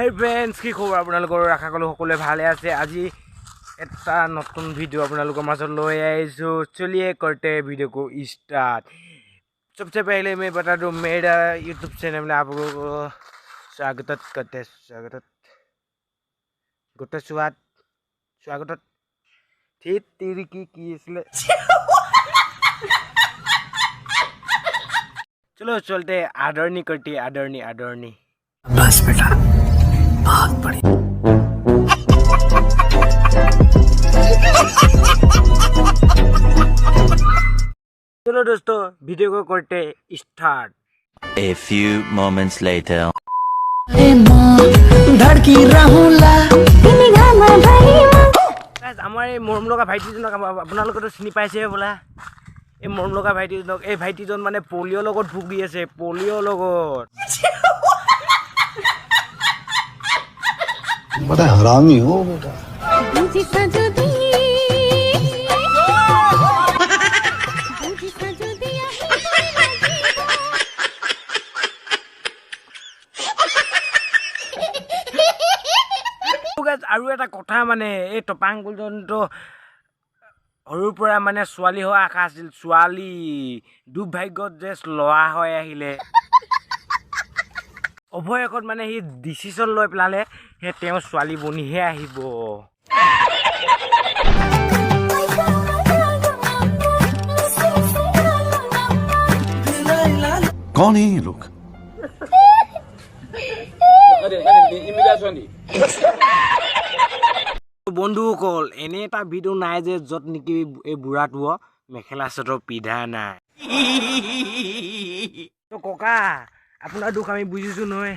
Hey friends, কি খবৰ আপোনালোকৰ? আশা কৰোঁ সকলোৱে ভালে আছে। আজি এটা নতুন ভিডিও আপোনালোকৰ মাজত লৈ আহিছোঁ। चलिए करते हैं वीडियो को स्टार्ट। सबसे पहले मैं बता दूं, मेरा यूट्यूब चैनल में आप लोगों को स्वागत करते हैं। स्वागत ठीक तेरी की इसलिए चलो चलते आदरणी करती आदरणी बस बेटा बहुत बड़ी चलो दोस्तों वीडियो को करते start. A few moments later. আমাৰ এই মৰম লগা ভাইটিজনক আপোনালোকেতো চিনি পাইছে বোলা। এই মৰম লগা ভাইটিজনক, এই ভাইটিজন মানে পলিঅ'ৰ লগত ভুগি আছে, পলিঅ'ৰ লগত। बड़ा हरामी हो बेटा। আৰু এটা কথা মানে এই টপাংগুলজনটো সৰুৰ পৰা মানে ছোৱালী হোৱা আশা আছিল। ছোৱালী দুৰ্ভাগ্যত যে ল'ৰা হৈ আহিলে। অৱশেষত মানে সি ডিচিশ্যন লৈ পেলালে সেই তেওঁ ছোৱালী বনিহে আহিব। कौन है ये लोग? বন্ধুসকল, এনে এটা ভিডিঅ' নাই যে য'ত নেকি এই বুঢ়াটোও মেখেলা চাদৰ পিন্ধা নাই। ককা, আপোনাৰ দুখ আমি বুজিছোঁ নহয়।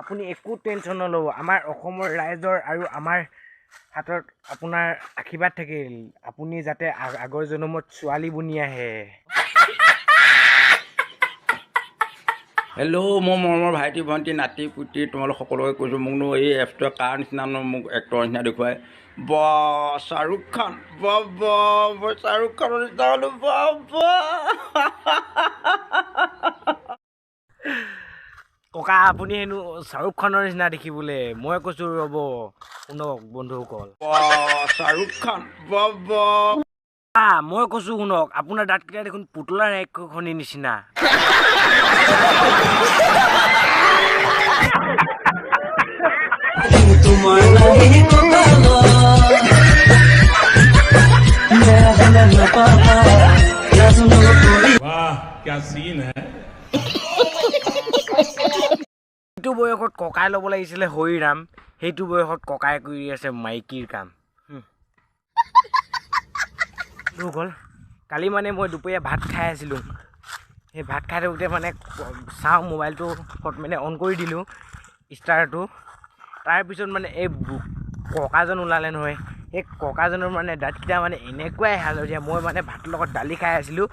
আপুনি একো টেনশ্যন নল'ব। আমাৰ অসমৰ ৰাইজৰ আৰু আমাৰ হাতত আপোনাৰ আশীৰ্বাদ থাকিল। আপুনি যাতে আগৰ জন্মত ছোৱালী বনি আহে। হেল্ল', মোৰ মৰমৰ ভাইটি ভণ্টি নাতি পুতি তোমালোক সকলোকে কৈছোঁ। মোকনো এই এপটোৱে কাৰ নিচিনানো মোক এক্টৰ নিচিনা দেখুৱাই। শ্বাহৰুখ খান, শ্বাহৰুখ খানৰ নিচিনা হ'লো। ককা, আপুনি হেনো শ্বাহৰুখ খানৰ নিচিনা দেখিবলৈ। মই কৈছোঁ ৰ'ব, শুনক বন্ধুসকল। শ্বাহৰুখ খান, মই কৈছোঁ শুনক, আপোনাৰ দাঁতকেইটা দেখোন পুতলাৰ ৰাক্ষসনীৰ নিচিনা। वाह क्या सीन है। সেইটো বয়সত ককাই ল'ব লাগিছিলে হৰিৰাম, সেইটো বয়সত ককাই কৰি আছে মাইকীৰ কাম। গ'ল কালি মানে মই দুপৰীয়া ভাত খাই আছিলোঁ। সেই ভাত খাই থাকোঁতে মানে চাওঁ মোবাইলটো মানে অন কৰি দিলোঁ ষ্টাৰটো। তাৰপিছত মানে এই ককাজন ওলালে নহয়। সেই ককাজনৰ মানে দাঁতকেইটা মানে এনেকুৱাই হালধীয়া। মই মানে ভাতৰ লগত দালি খাই আছিলোঁ,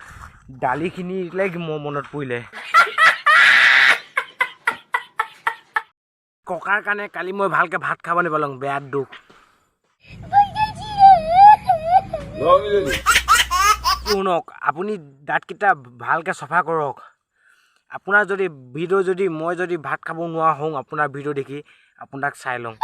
দালিখিনিলে মোৰ মনত পৰিলে। ককাৰ কাৰণে কালি মই ভালকৈ ভাত খাব নাপালোঁ, বেয়া দুখ। শুনক, আপুনি দাঁতকেইটা ভালকৈ চফা কৰক। আপোনাৰ যদি ভিডিঅ' যদি মই যদি ভাত খাব নোৱাৰা হওঁ আপোনাৰ ভিডিঅ' দেখি, আপোনাক চাই লওঁ।